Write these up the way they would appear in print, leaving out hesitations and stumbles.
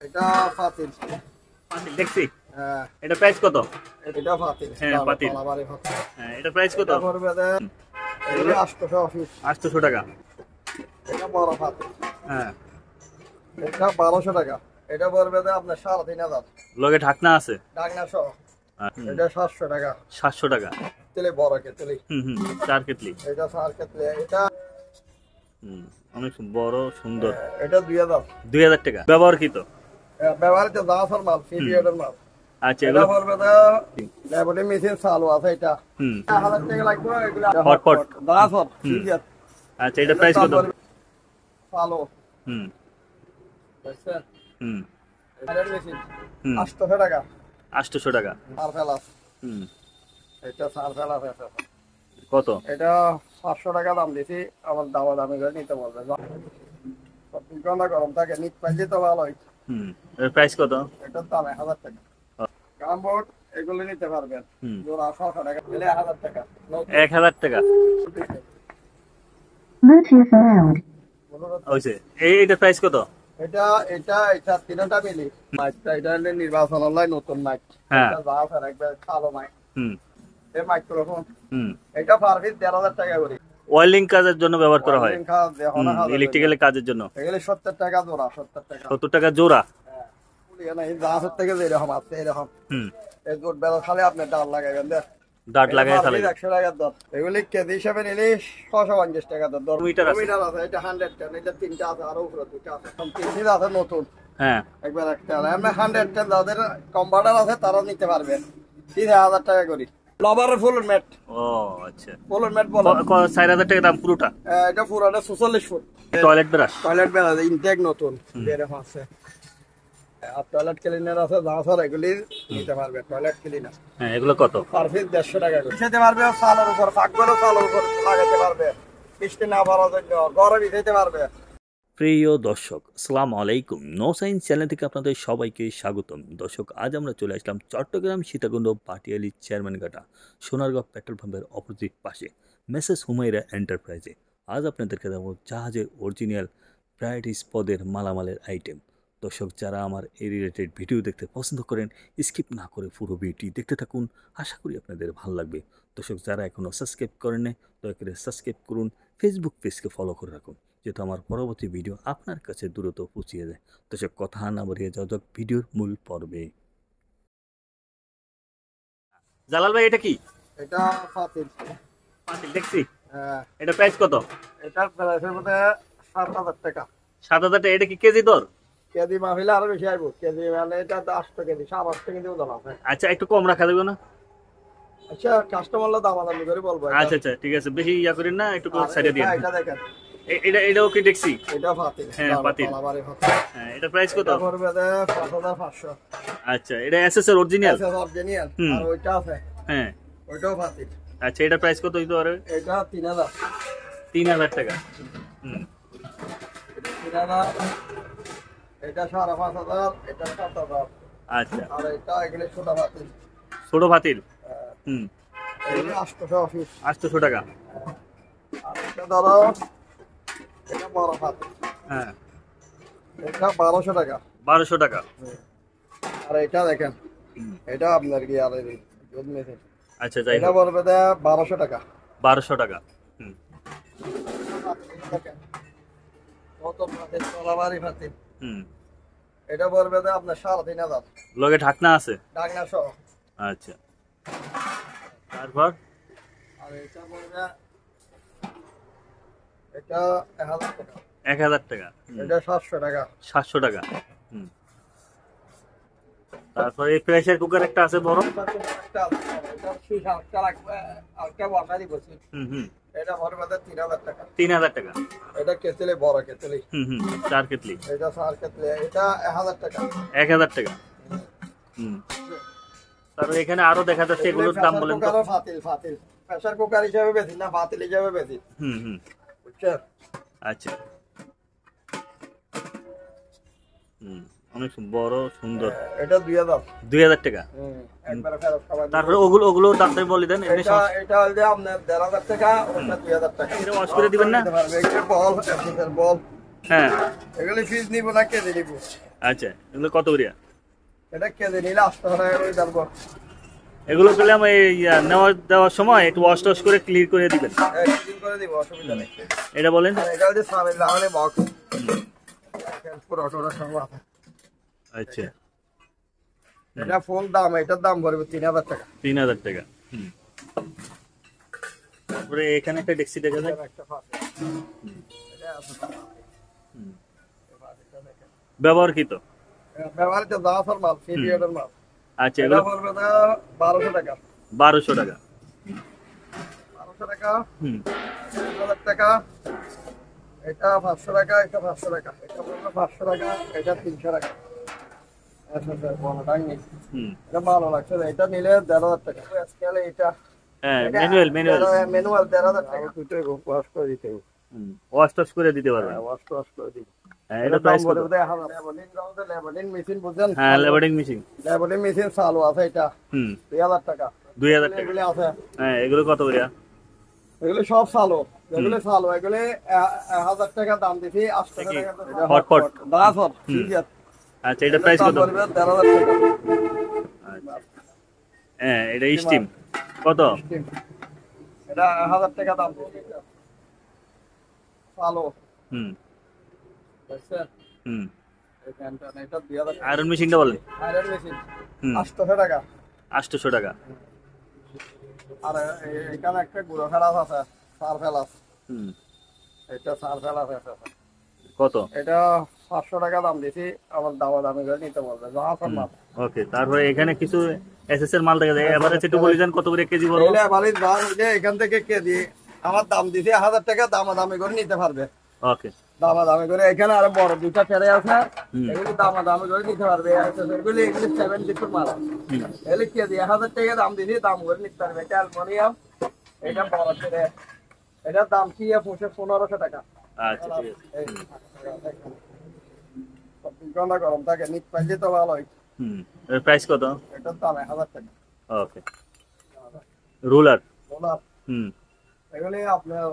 এটা পাতিল পাতিল দেখছি। হ্যাঁ এটা প্রাইস কত? এটা পাতিল হ্যাঁ পাতিল। হ্যাঁ এটা প্রাইস কত? এটা পড়বে এগুলো 800 অফিস 800 টাকা। এটা বড় পাতিল হ্যাঁ এটা 1200 টাকা। এটা পড়বে আপনার 3500 লগে ঢাকনা আছে। ঢাকনা সহ এটা 700 টাকা। 700 টাকা। তেলে বড় কেতলি। চার কেতলি। এটা 4 কেতলি। এটা অনেক বড় সুন্দর। এটা 2000 2000 টাকা। ব্যবহার কি তো? ব্যবহারিত দাসর মাল সিডিএর মাল। আচ্ছা এটা এগুলো পড়বে লেবলি মেশিন চালু আছে এটা 1000 টাকা লাগবে। এগুলো হটপট দাসর সিডিএর। আচ্ছা এটা প্রাইস কত? চালু বুঝছেন এটা মেশিন 800 টাকা। 800 টাকা। আর ফেলাস এটা সার ফেলাস আছে কত? এটা 500 টাকা দাম দিছি। আমার দামা দামি করে নিতে বলবে। সব দোকানটা গরম থাকে নিট পাইলে তো ভালোই। এর প্রাইস কত? এটার দাম 1000 টাকা। কামবোর্ড এগুলো নিতে পারবেন জোড়া 600 টাকা দিলে 1000 টাকা। 1000 টাকা Bluetooth allowed. হইছে। এইটার প্রাইস কত? এটা এটা এটা তিনটা মিলি মাইকটা এটা নির্বাচন অনলাইন নতুন মাইক। হ্যাঁ এটা যা আছে একবার কালো মাইক। এই মাইক্রোফোন এটা পারফিট 13000 টাকা করে। ওয়েল্ডিং কাজের জন্য ব্যবহার করা হয়। ইলেকট্রিক্যাল কাজের জন্য এগুলো 70 টাকা জোড়া। 70 টাকা 70 টাকা জোড়া। হ্যাঁ পুলিয়া নাই যা আছে থেকে যেরকম আছে এরকম। এই জোট বেলা খালি আপনি ডাল লাগাইবেন দেখ ডাট লাগাই তাহলে 100 টাকা দর। এগুলি কেজি হিসাবে নিলে 650 টাকা দর। মিটার আছে। মিটার আছে এটা 100 টাকা। এটা তিনটা আছে আর উপরে দুটো আছে। তিনটা আছে নতুন। হ্যাঁ একবার একটা আমরা 100 টাকা যাদের কনভার্টার আছে তারা নিতে পারবেন 3000 টাকা করে। লবার ফুল ম্যাট। ও আচ্ছা ফুল ম্যাট বলে 4000 টাকা দাম পুরোটা। এটা পুরোটা 46 foot. Toilet brush. Toilet brush intact নতুন এরকম আছে। আর টয়লেট ক্লিনার আছে যা আছে এগুলি নিতে পারবে। টয়লেট ক্লিনার হ্যাঁ এগুলো কত? পারফিট 150 টাকা করে নিতে পারবে। চালের উপর পাকঘরের চালের উপর লাগাতে পারবে। বৃষ্টি না পড়ার জন্য ঘরে দিতে পারবে। প্রিয় দর্শক আসসালামু আলাইকুম। নো সাইন্স চ্যানেল থেকে আপনাদের সবাইকে স্বাগতম। দর্শক আজ আমরা চলে আসলাম চট্টগ্রাম সীতাকুণ্ড পাটিয়ালি চেয়ারম্যানঘাটা সোনারগাঁও পেট্রোল পাম্পের অপোজিট পাশে মেসেস হুমায়রা এন্টারপ্রাইজে। আজ আপনাদেরকে দেবো জাহাজের অরিজিনাল প্রায়োরিটিস পদের মালামালের আইটেম। দর্শক যারা আমার এই রিলেটেড ভিডিও দেখতে পছন্দ করেন স্কিপ না করে পুরো ভিডিওটি দেখতে থাকুন। আশা করি আপনাদের ভালো লাগবে। দর্শক যারা এখনও সাবস্ক্রাইব করেন না দয়া করে সাবস্ক্রাইব করুন। ফেসবুক পেজকে ফলো করে রাখুন যেহেতু আমার পরবর্তী ভিডিও আপনার কাছে দ্রুত পৌঁছিয়ে যায়। দর্শক কথা না বাড়িয়ে যাওয়া যাক ভিডিওর মূল পর্বে। জালাল ভাই এটা কি? এটা পাতিল পাতিল দেখছি। হ্যাঁ এটা প্রাইস কত? এটার প্রাইসের মধ্যে 7000 টাকা। 7000 টাকা। এটা কি কেজি দর? কেজি মাফিলে আরো বেশি আইব। কেজি মানে এটা 800 কেজি 800 কেজি ওজন আছে। আচ্ছা একটু কম রাখা যাবে না? আচ্ছা কাস্টমাররা দামাদামি করে বলবো। আচ্ছা আচ্ছা ঠিক আছে বেশি ইয়া করেন না একটু সাইডে দিন। এটা দেখেন এটাও কি দেখছি? এটা পাতিল। হ্যাঁ পাতিল। হ্যাঁ এটা প্রাইস কত? এটা পড়বে 5500। আচ্ছা এটা এসএস এর অরিজিনাল। এটা অরিজিনাল আর ওইটা আছে। হ্যাঁ ওইটাও পাতিল। আচ্ছা এটা প্রাইস কত হইতে পারে? এটা 3000। 3000 টাকা। 3000। এটা 5500। এটা 7000। আচ্ছা আর এটা এগুলো ছোট পাতিল। ছোট পাতিল। এগুলো 800 অফিস 800 টাকা। আর এটা ধরো এটা বড় পাতিল। হ্যাঁ এটা 1200 টাকা। 1200 টাকা। আর এটা দেখেন এটা আপনার কি আর এই দুধ মেশিন। আচ্ছা যাই এটা পড়বে 1200 টাকা। 1200 টাকা। দেখেন কত পাতিল তলাবাড়ি পাতিল। এটা পড়বে আপনার 3500। লগে ঢাকনা আছে। ঢাকনা সহ। আচ্ছা তারপর আর এটা পড়বে এটা 1000 টাকা। 1000 টাকা। এটা 700 টাকা। 700 টাকা। তারপর এই প্রেসার কুকার একটা আছে বড়। এটা সুইচ আটটা লাগবে আটটা বসাই বসি। এটা পড়বে 3000 টাকা। 3000 টাকা। এটা কেতলি বড় কেতলি। চার কেতলি। এটা 4 কেতলি। এটা 1000 টাকা। 1000 টাকা। তারপর এখানে আরো দেখা যাচ্ছে এগুলোর দাম বলেন তো? পাতিল পাতিল প্রেসার কুকার হিসেবে বেশি না পাতিল হিসেবে বেশি। বুঝছেন? আচ্ছা অনেক বড় সুন্দর। এটা 2000। 2000 টাকা। একবারে ফেরত খাবার। তারপরে ওগুলো দামটা বলে দেন। এটা হল যে আপনার 1500 টাকা ওটা 2000 টাকা। এটা ওয়াশ করে দিবেন না? এটা বল এর বল হ্যাঁ এগুলি ফিজ নিব না কেজি নিব? আচ্ছা, এগুলো কত করিয়া? এটা কেজি নিলে 800 টাকা করে দাম পড়বে। এগুলো পেলাম এই দেওয়ার সময় একটু ওয়াশ টস করে ক্লিয়ার করে দিবেন। ক্লিন করে দিব, অসুবিধা নেই। এটা বলেন। আর এটা হচ্ছে সামনে লাগালে বক্স পুরো অটোটা সব আছে। আচ্ছা, এটা ফুল দাম, এটার দাম পড়বে 3000 টাকা। 3000 টাকা। তারপরে এখানে একটা ডেক্সি দেখা যায়। একটা ফাঁস। এটা আছে। ব্যবহারকৃত। ব্যবহারিত জাফর মাল, সিপিএর মাল। আচ্ছা, এটা এগুলো পড়বে না 1200 টাকা। 1200 টাকা। 1200 টাকা। 3000 টাকা। এটা 500 টাকা, এটা 500 টাকা। এটা পড়বে 500 টাকা, এটা 300 টাকা। আচ্ছা স্যার, বড়টাই নেই। এটা ভালো লাগছে, এটা নিলে 1,500 টাকা। আজকাল এটা হ্যাঁ, ম্যানুয়াল। ম্যানুয়াল 1,500 টাকা। দুটোই ওয়াশ করে দিতে হবে। ওয়াশ টস করে দিতে পারবেন। ওয়াশ করে দিতে। হ্যাঁ, এটা প্রাইস কত? মেশিন বুঝছেন? হ্যাঁ, লেভেলিং মেশিন। লেভেলিং মেশিন চালু আছে এটা। 2000 টাকা। 2000 টাকা। এগুলো আছে। হ্যাঁ, এগুলো কত করিয়া? এগুলো সব চালু। এগুলো চালু, এগুলো 1000 টাকা দাম দিছি, 800 টাকা। হটপট। দাফর, ঠিক আছে। আচ্ছা, এটা প্রাইস কত? 13,000 টাকা। আচ্ছা। হ্যাঁ, এটা স্টিম কত? এটা 1000 টাকা দাম দিছি। চালু। বুঝছেন? এখানটা এটা 2000 টাকা। আয়রন মেশিনটা বলেন। আয়রন মেশিন 800 টাকা। 800 টাকা। আর এখানে একটা গুঁড়ো ফেলাস আছে, সার ফেলাস। এটা সার ফেলাস আছে। কত? এটা 500 টাকা দাম দিছি, আমার দামি করে নিতে বলবে। জাফর মাল। ওকে, তারপরে এখানে কিছু এসএস এর মাল দেখা যায়। এভারেজ একটু বলে দেন কত করে কেজি পড়বে? এগুলো এভারেজ দাম যে এখান থেকে কেজি আমার দাম দিছি 1000 টাকা, দামি করে নিতে পারবে। ওকে, দামি করে। এখানে আরো বড় দুইটা ট্রে আছে, এগুলি দামি করে নিতে পারবে। এগুলি 70 মাল। এগুলি কেজি 1000 টাকা দাম দিছি, দাম করে নিতে পারবে। এটা অ্যালুমিনিয়াম, এটা বড় ট্রে। এটার দাম কি 1500 টাকা। আচ্ছা, ঠিক আছে। ঘন্টা গরম থাকে, নিতে পারলে তো ভালোই। এর প্রাইস কত? এটার দাম 1000 টাকা। ওকে, রুলার। রোলার এগুলি আপনার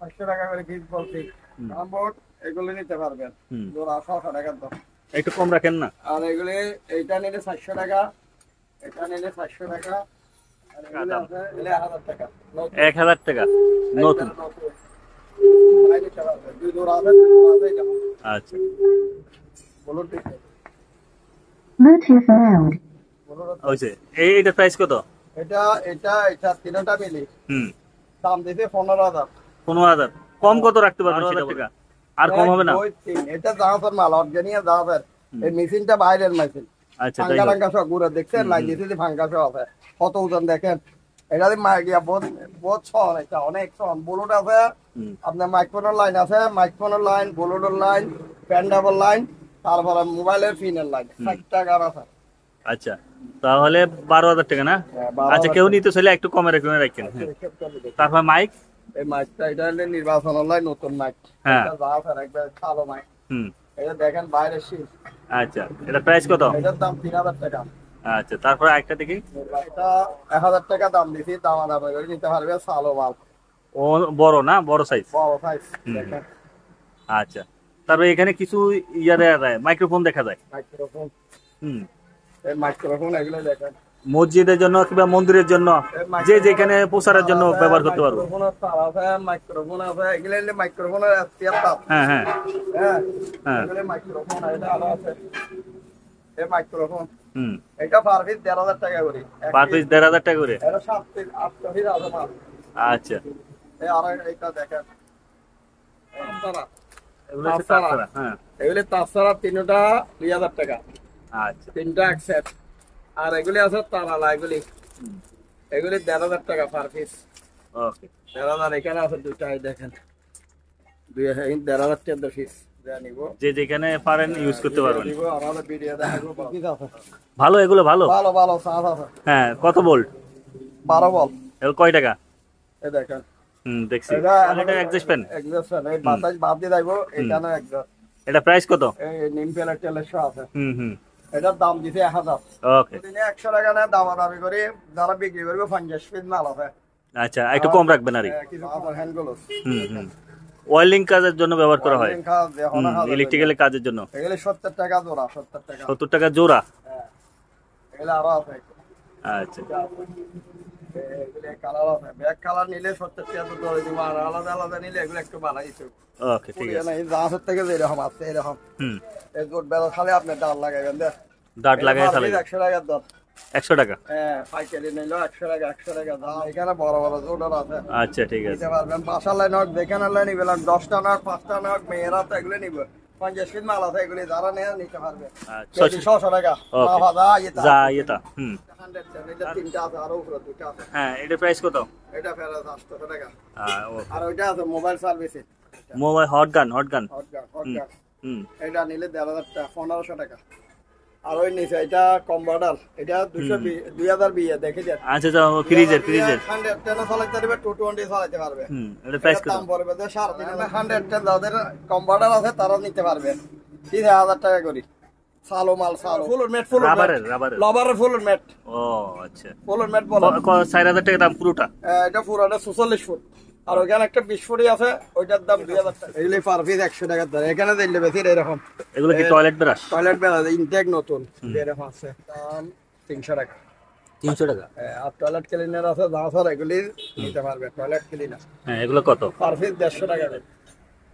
500 টাকা করে পিস বলছি। বোর্ড এগুলি নিতে পারবেন, জোড়া 600 টাকার দাম। একটু কম রাখেন না? আর এগুলি এইটা নিলে 400 টাকা, এটা নিলে 400 টাকা, আর এগুলি আছে এলে 1000 টাকা। 1000 টাকা নতুন। দুই জোড়া আছে, দুই জোড়া আছে এটা। আচ্ছা, বলুন ঠিক আছে। Bluetooth allowed. হইছে। এইটা প্রাইস কত? এটা তিনটা মিলি হুম দাম দিতে 15,000। 15,000। কম কত রাখতে পারবেন সেটা বলেন। আর কম হবে না? এটা জাহাজের মাল, অর্গানিক জাহাজের। এই মেশিনটা বাইরের মেশিন। আচ্ছা, তাই ফাঙ্কা হোক। টাঙ্কা সব ঘুরে দেখছেন, লাগিয়েছে যে ফাঙ্কা সব আছে। কত ওজন দেখেন। এটা দিয়ে গিয়া বহুত ছন, এটা অনেক ছন। বুলুট আছে, আপনার মাইক্রোফোনের লাইন আছে, মাইক্রোফোনের লাইন, বুলুটের লাইন, প্যান্ডাবল লাইন, তারপরে মোবাইলের ফিনের লাইন। 60টা গান আছে। আচ্ছা, তাহলে 12,000 টাকা না? হ্যাঁ, 12,000 আচ্ছা, কেউ নিতে চাইলে একটু কমে রাখবেন। তারপর মাইক। এই মাইকটা এটা হলে নির্বাচনের লাইন, নতুন মাইক। হ্যাঁ। এটা জাহাজের একবার কালো মাইক। হুম এটা দেখেন বাইরের শীত। আচ্ছা, এটা প্রাইস কত? এটার দাম 3000 টাকা। আচ্ছা, তারপর একটা দেখি। এটা 1000 টাকা দাম দিছি, দামি করে নিতে পারবে। সালো মাল, ও বড় না? বড় সাইজ। বড় সাইজ দেখেন। আচ্ছা, তারপরে এখানে কিছু ইয়া দেখা যায়, মাইক্রোফোন দেখা যায়। মাইক্রোফোন, হুম এই মাইক্রোফোন এগুলো দেখেন। মসজিদের জন্য কিংবা মন্দিরের জন্য, যে যেখানে প্রচারের জন্য ব্যবহার করতে পারবো। মাইক্রোফোন আছে, এগুলো হলে মাইক্রোফোনের স্পিয়ার তাপ। হ্যাঁ হ্যাঁ হ্যাঁ, হ্যাঁ। এগুলো মাইক্রোফোন, এটা আলো আছে। এই মাইক্রোফোন, হুম এটা পার পিস 1,500 টাকা করে। পার পিস 1,500 টাকা করে। এটা 7 পিস 8 পিস আছে মাল। আচ্ছা, এই আর এটা দেখেন। তাছাড়া এগুলো হচ্ছে তাছাড়া। হ্যাঁ, এগুলি তাছাড়া তিনটা 2,000 টাকা। আচ্ছা, তিনটা এক সেট। আর এগুলি আছে তারালা, এগুলি 1,500 টাকা পার পিস। ওকে। 1,500 এখানে আছে দুটা, এই দেখেন 1,500 টাকা পিস। জানিব যে যেখানে পারেন ইউজ করতে পারবেন। দিব, আমাদের ভিডিও দেখাবো। কি আছে? ভালো, এগুলো ভালো। ভালো ভালো সাজ আছে। হ্যাঁ, কত ভোল্ট? 12 বল। এগুলো কয় টাকা? এই দেখেন। দেখছি। এটা এটা এক্সস্ট ফ্যান। এই বাতাস বাদ দিয়ে যাইবো, এখানে একদম। এটা প্রাইস কত? এই নিম পেলের তেলের শো আছে। হুম এটার দাম দিছে 1000। ওকে। দিনে 100 টাকা না দামাদামি করে যারা বিক্রি করবে 50 পিস মাল আছে। আচ্ছা, একটু কম রাখবেন আর কি। কিছু হ্যান্ড গ্লোভস। হুম ওয়েল্ডিং কাজের জন্য ব্যবহার করা হয়, Welding কাজ, এখনো কাজ আছে। ইলেকট্রিক্যালের কাজের জন্য। এগুলি 70 টাকা জোড়া, 70 টাকা। 70 টাকা জোড়া। হ্যাঁ। এগুলি আরো আছে। আচ্ছা এগুলি কালার আছে। ব্যাক কালার নিলে 70 টাকা তো ধরে দিব, আর আলাদা আলাদা নিলে এগুলো একটু বাড়াই দিতে হবে। ওকে ঠিক আছে। এই জাহাজের থেকে যেরকম আছে এরকম। হুম, এই জোট বেলা খালি আপনি ডাল লাগাইবেন দেখ। ডাট লাগাই তাহলে 100 টাকার দর। 100 টাকা। হ্যাঁ, পাইকারি নিলেও 100 টাকা, 100 টাকা দাম। এখানে বড় বড় জোটার আছে। আচ্ছা ঠিক আছে। নিতে পারবেন। বাসার লাইন হোক, যেখানে লাইন নিবেন, 10টা হোক, 5টা হোক, মেয়েরা তো এগুলো নিবে। 50 ফিট মাল আছে, এগুলি যারা নেয় নিতে পারবে। আচ্ছা, কেজি 600 টাকা। ওকে। মাফা দা, ইয়েতা। যা এটা। হুম, 100 টাকা। এটা 3টা আছে, আরো উপরে 2টা আছে। হ্যাঁ, এটার প্রাইস কত? এটা ফেরত 800 টাকা। ওকে। আর ওইটা আছে মোবাইল সার্ভিসে। Mobile hot gun. হটগান। হুম, এটা নিলে 1500 টাকা, 1500 টাকা। আর ওই নিচে এটা কনভার্টার, এটা 2020 দেখে যান। আচ্ছা যা ফ্রিজের 110 চালাতে পারবে, 220 চালাতে পারবে। হুম, এটা প্রাইস এটার কত? দাম পড়বে 3.5। 110 যাদের কনভার্টার আছে তারা নিতে পারবে 3000 টাকা করে। সালো মাল, সালো ফুল মেট, ফুল রাবারের লবারের ফুল মেট, ও আচ্ছা। ফুল মেট বলে। 4000 টাকা দাম পুরোটা। এটা পুরোটা 46 ফুট। আর ওখানে একটা 20 ফুটই আছে, ওইটার দাম 2000 টাকা। এগুলি পার পিস 100 টাকা ধরে। এখানে দিলে বেশি এরকম এগুলো কি টয়লেট ব্রাশ? টয়লেট বেলা ইনটেক নতুন এরকম আছে, দাম 300 টাকা। 300 টাকা। আর টয়লেট ক্লিনার আছে, যা স্যার এগুলি নিতে পারবে। টয়লেট ক্লিনার হ্যাঁ, এগুলো কত? পার পিস 150 টাকা দেয়।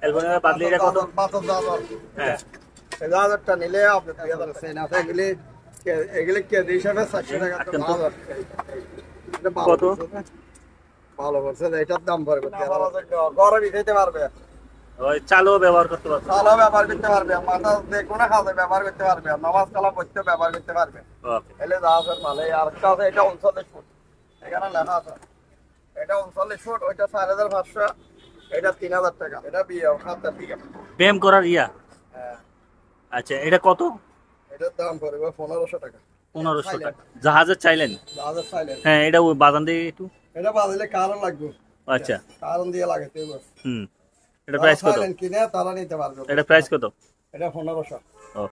অ্যালুমিনিয়াম পাতলি এটা কত? 5000। হ্যাঁ, 1000টা নিলে আপনি 2000 সেন আছে। এগুলি কেজি হিসাবে 400 টাকা। আটকান তো। 1000 এটা ভালো কত? করছে না? ভালো করছে, এটার দাম পড়বে 13,000। ঘরে বিঠাইতে পারবে, ওই চালও ব্যবহার করতে পারবো। চালও ব্যবহার করতে পারবে, মাথা দেখুন খাতে ব্যবহার করতে পারবে, নামাজ কালাম পড়তে ব্যবহার করতে পারবে। ওকে। এলে যা আছে ভালো। আর একটা আছে, এটা 39 ফুট। এখানে লেখা আছে এটা 39 ফুট, ওইটা 4500, এটা 3000 টাকা। এটা বিয়ে খাতার দিকে। প্রেম করার ইয়া। হ্যাঁ, আচ্ছা, এটা কত? এটার দাম পড়বে 1500 টাকা। 1500 টাকা। জাহাজের চাইলেন? যাদের সাইলেন্ট, হ্যাঁ, এটা ওই বাজান দিয়ে একটু। এটা বাদলে কারণ লাগবে। আচ্ছা। কারণ দিয়ে লাগে তুই বস। হুম, এটা প্রাইস কত? সাইলেন্ট কিনে তারা নিতে পারবে। এটা প্রাইস কত? এটা 1500।